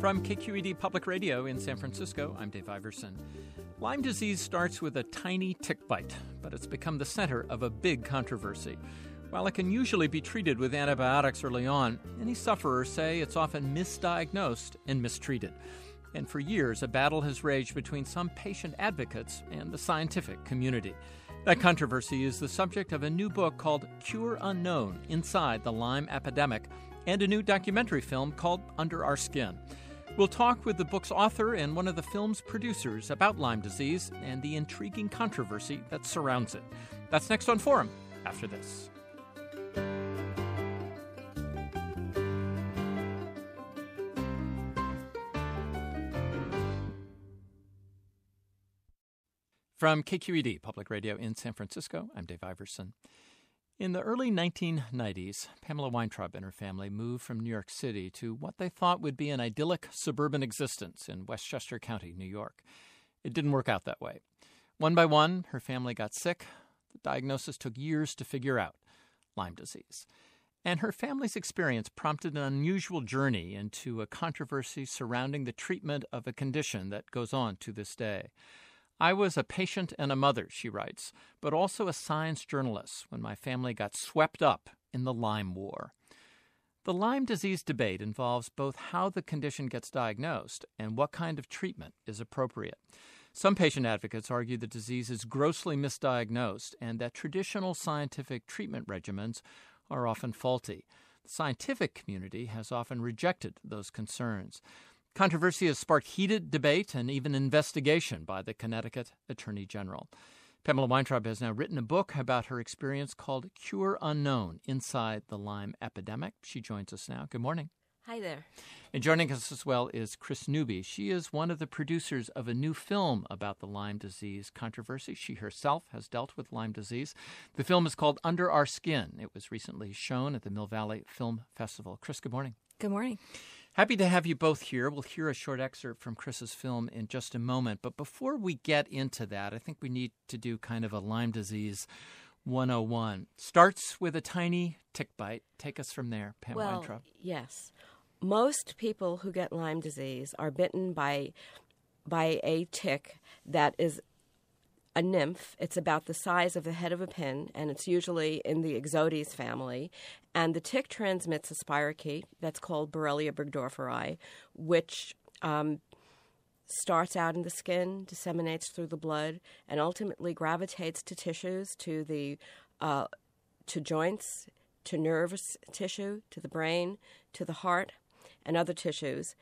From KQED Public Radio in San Francisco, I'm Dave Iverson. Lyme disease starts with a tiny tick bite, but it's become the center of a big controversy. While it can usually be treated with antibiotics early on, many sufferers say it's often misdiagnosed and mistreated. And for years, a battle has raged between some patient advocates and the scientific community. That controversy is the subject of a new book called Cure Unknown: Inside the Lyme Epidemic, and a new documentary film called Under Our Skin. We'll talk with the book's author and one of the film's producers about Lyme disease and the intriguing controversy that surrounds it. That's next on Forum, after this. From KQED Public Radio in San Francisco, I'm Dave Iverson. In the early 1990s, Pamela Weintraub and her family moved from New York City to what they thought would be an idyllic suburban existence in Westchester County, New York. It didn't work out that way. One by one, her family got sick. The diagnosis took years to figure out: Lyme disease. And her family's experience prompted an unusual journey into a controversy surrounding the treatment of a condition that goes on to this day. I was a patient and a mother, she writes, but also a science journalist when my family got swept up in the Lyme war. The Lyme disease debate involves both how the condition gets diagnosed and what kind of treatment is appropriate. Some patient advocates argue the disease is grossly misdiagnosed and that traditional scientific treatment regimens are often faulty. The scientific community has often rejected those concerns. Controversy has sparked heated debate and even investigation by the Connecticut Attorney General. Pamela Weintraub has now written a book about her experience called Cure Unknown: Inside the Lyme Epidemic. She joins us now. Good morning. Hi there. And joining us as well is Kris Newby. She is one of the producers of a new film about the Lyme disease controversy. She herself has dealt with Lyme disease. The film is called Under Our Skin. It was recently shown at the Mill Valley Film Festival. Kris, good morning. Good morning. Happy to have you both here. We'll hear a short excerpt from Kris's film in just a moment. But before we get into that, I think we need to do kind of a Lyme disease 101. Starts with a tiny tick bite. Take us from there, Pam Weintraub. Yes. Most people who get Lyme disease are bitten by a tick that is a nymph. It's about the size of the head of a pin, and it's usually in the Ixodes family. And the tick transmits a spirochete that's called Borrelia burgdorferi, which starts out in the skin, disseminates through the blood, and ultimately gravitates to tissues, to joints, to nervous tissue, to the brain, to the heart, and other tissues.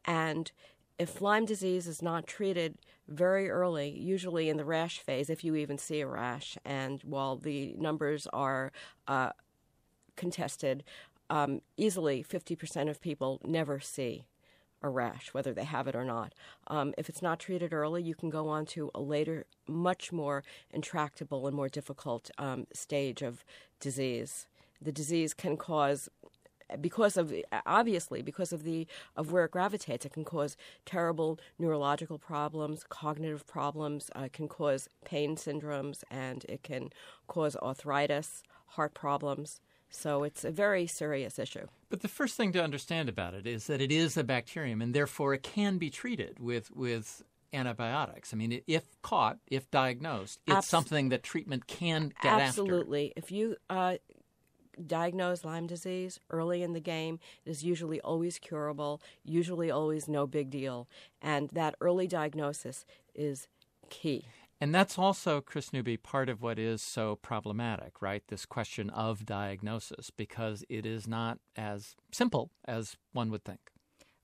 And if Lyme disease is not treated very early, usually in the rash phase, if you even see a rash, and while the numbers are contested, easily 50% of people never see a rash, whether they have it or not. If it's not treated early, you can go on to a later, much more intractable and more difficult stage of disease. The disease can cause, because of where it gravitates, it can cause terrible neurological problems, cognitive problems, can cause pain syndromes, and it can cause arthritis, heart problems. So it's a very serious issue. But the first thing to understand about it is that it is a bacterium, and therefore it can be treated with antibiotics. I mean, if caught, if diagnosed, it's something that treatment can get after. Absolutely. If you diagnose Lyme disease early in the game, it is usually always curable, usually always no big deal. And that early diagnosis is key. And that's also, Kris Newby, part of what is so problematic, right? This question of diagnosis, because it is not as simple as one would think.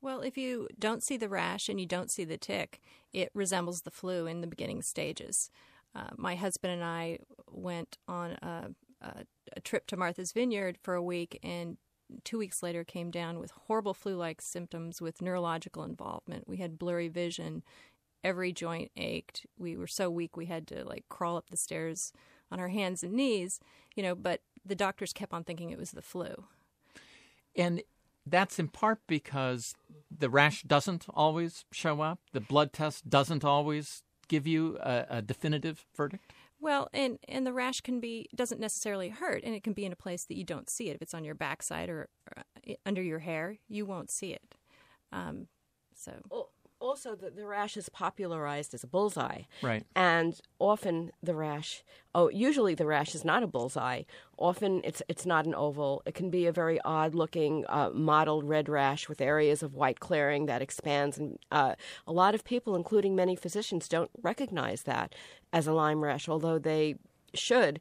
Well, if you don't see the rash and you don't see the tick, it resembles the flu in the beginning stages. My husband and I went on a trip to Martha's Vineyard for a week, and 2 weeks later came down with horrible flu-like symptoms with neurological involvement. We had blurry vision. Every joint ached. We were so weak we had to crawl up the stairs on our hands and knees, but the doctors kept on thinking it was the flu. And that's in part because the rash doesn't always show up. The blood test doesn't always give you a definitive verdict. Well, and the rash doesn't necessarily hurt, and it can be in a place that you don't see it. If it's on your backside or under your hair, you won't see it. So. Also, the rash is popularized as a bullseye. Right. And often usually the rash is not a bullseye. Often it's not an oval. It can be a very odd-looking mottled red rash with areas of white clearing that expands. And a lot of people, including many physicians, don't recognize that as a Lyme rash, although they should.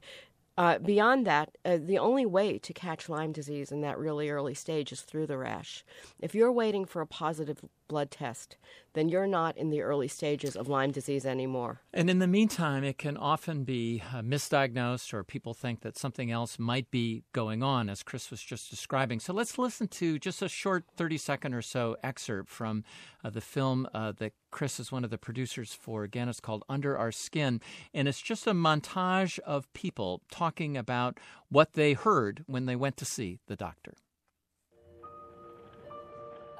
Beyond that, the only way to catch Lyme disease in that really early stage is through the rash. If you're waiting for a positive blood test, then you're not in the early stages of Lyme disease anymore. And in the meantime, it can often be misdiagnosed, or people think that something else might be going on, as Kris was just describing. So let's listen to just a short 30-second or so excerpt from the film that Kris is one of the producers for. Again, it's called Under Our Skin, and it's just a montage of people talking about what they heard when they went to see the doctor.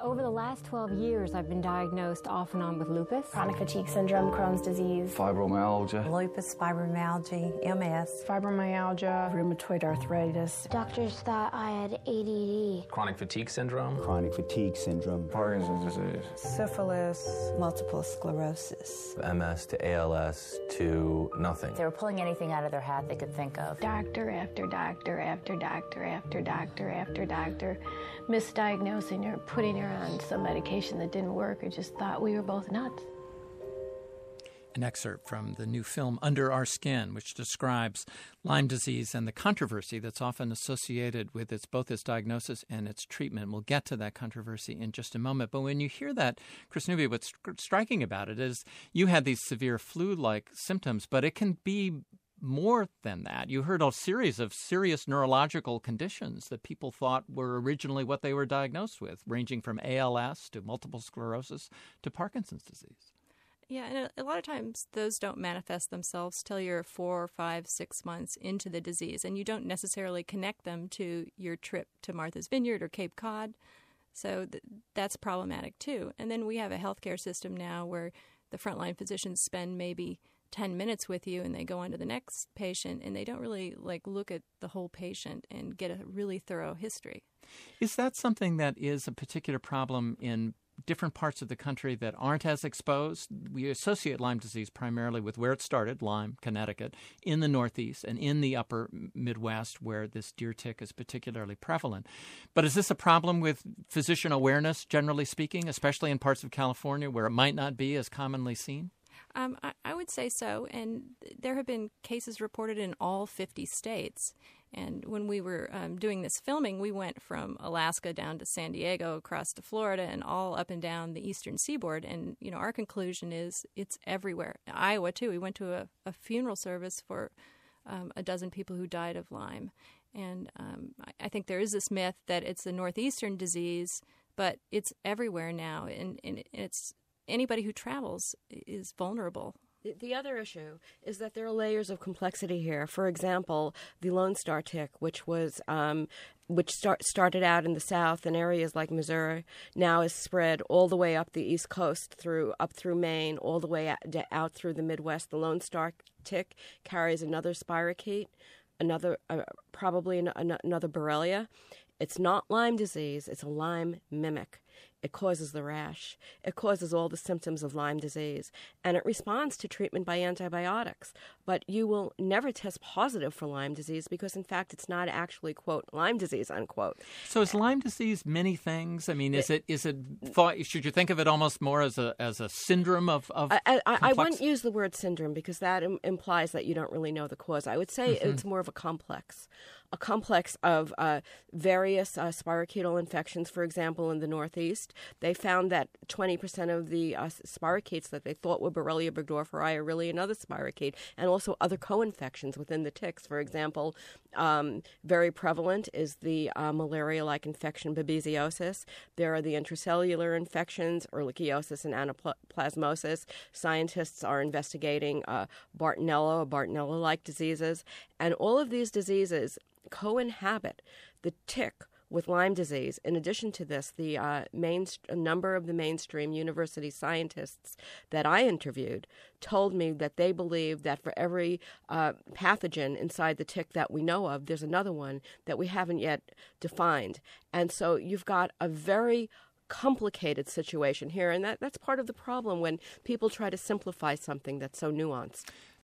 Over the last 12 years, I've been diagnosed off and on with lupus, chronic fatigue syndrome, Crohn's disease, fibromyalgia, lupus, fibromyalgia, MS, fibromyalgia, rheumatoid arthritis. Doctors thought I had ADD. chronic fatigue syndrome, Parkinson's disease, syphilis, multiple sclerosis, MS to ALS to nothing. They were pulling anything out of their hat they could think of. Doctor after doctor after doctor after doctor after doctor, misdiagnosing her, putting her on some medication that didn't work. I just thought we were both nuts. An excerpt from the new film Under Our Skin, which describes Lyme disease and the controversy that's often associated with both its diagnosis and its treatment. We'll get to that controversy in just a moment. But when you hear that, Kris Newby, what's striking about it is you had these severe flu-like symptoms, but it can be more than that. You heard a series of serious neurological conditions that people thought were originally what they were diagnosed with, ranging from ALS to multiple sclerosis to Parkinson's disease. Yeah, and a lot of times those don't manifest themselves till you're 4, 5, 6 months into the disease, and you don't necessarily connect them to your trip to Martha's Vineyard or Cape Cod. So that's problematic too. And then we have a healthcare system now where the frontline physicians spend maybe 10 minutes with you and they go on to the next patient, and they don't really look at the whole patient and get a really thorough history. Is that something that is a particular problem in different parts of the country that aren't as exposed? We associate Lyme disease primarily with where it started, Lyme, Connecticut, in the Northeast and in the upper Midwest where this deer tick is particularly prevalent. But is this a problem with physician awareness, generally speaking, especially in parts of California where it might not be as commonly seen? I would say so, and there have been cases reported in all 50 states. And when we were doing this filming, we went from Alaska down to San Diego, across to Florida, and all up and down the eastern seaboard. And, our conclusion is it's everywhere. Iowa, too. We went to a funeral service for a dozen people who died of Lyme. And I think there is this myth that it's a northeastern disease, but it's everywhere now. And it's anybody who travels is vulnerable. The other issue is that there are layers of complexity here. For example, the Lone Star tick, which started out in the South in areas like Missouri, now is spread all the way up the East Coast, up through Maine, all the way out through the Midwest. The Lone Star tick carries another spirochete, probably another Borrelia. It's not Lyme disease. It's a Lyme mimic. It causes the rash. It causes all the symptoms of Lyme disease. And it responds to treatment by antibiotics. But you will never test positive for Lyme disease because, in fact, it's not actually, quote, Lyme disease, unquote. So is Lyme disease many things? I mean, should you think of it almost more as a syndrome of I wouldn't use the word syndrome because that implies that you don't really know the cause. I would say it's more of a complex of various spirochetal infections. For example, in the Northeast, they found that 20% of the spirochetes that they thought were Borrelia burgdorferi are really another spirochete, and also other co-infections within the ticks. For example, very prevalent is the malaria-like infection babesiosis. There are the intracellular infections, ehrlichiosis and anaplasmosis. Scientists are investigating Bartonella or Bartonella-like diseases, and all of these diseases co-inhabit the tick with Lyme disease. In addition to this, the a number of the mainstream university scientists that I interviewed told me that they believe that for every pathogen inside the tick that we know of, there's another one that we haven't yet defined. And so you've got a very complicated situation here, and that's part of the problem when people try to simplify something that's so nuanced.